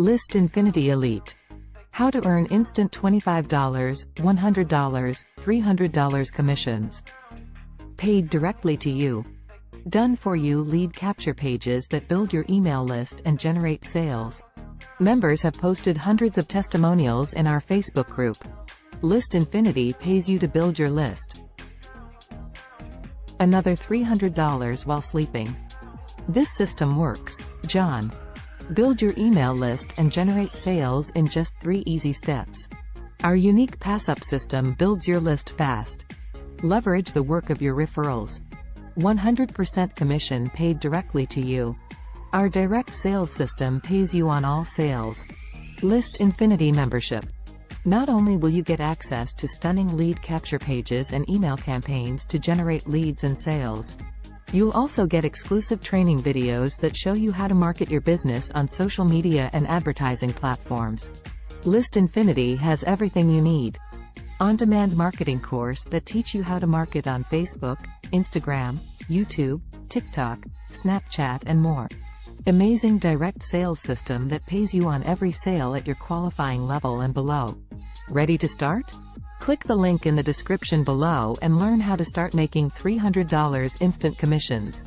List Infinity Elite. How to earn instant $25, $100, $300 commissions. Paid directly to you. Done for you lead capture pages that build your email list and generate sales. Members have posted hundreds of testimonials in our Facebook group. List Infinity pays you to build your list. Another $300 while sleeping. This system works, John. Build your email list and generate sales in just 3 easy steps. Our unique pass-up system builds your list fast. Leverage the work of your referrals. 100% commission paid directly to you. Our direct sales system pays you on all sales. List Infinity membership. Not only will you get access to stunning lead capture pages and email campaigns to generate leads and sales, you'll also get exclusive training videos that show you how to market your business on social media and advertising platforms. List Infinity has everything you need. On-demand marketing course that teach you how to market on Facebook, Instagram, YouTube, TikTok, Snapchat and more. Amazing direct sales system that pays you on every sale at your qualifying level and below. Ready to start? Click the link in the description below and learn how to start making $300 instant commissions.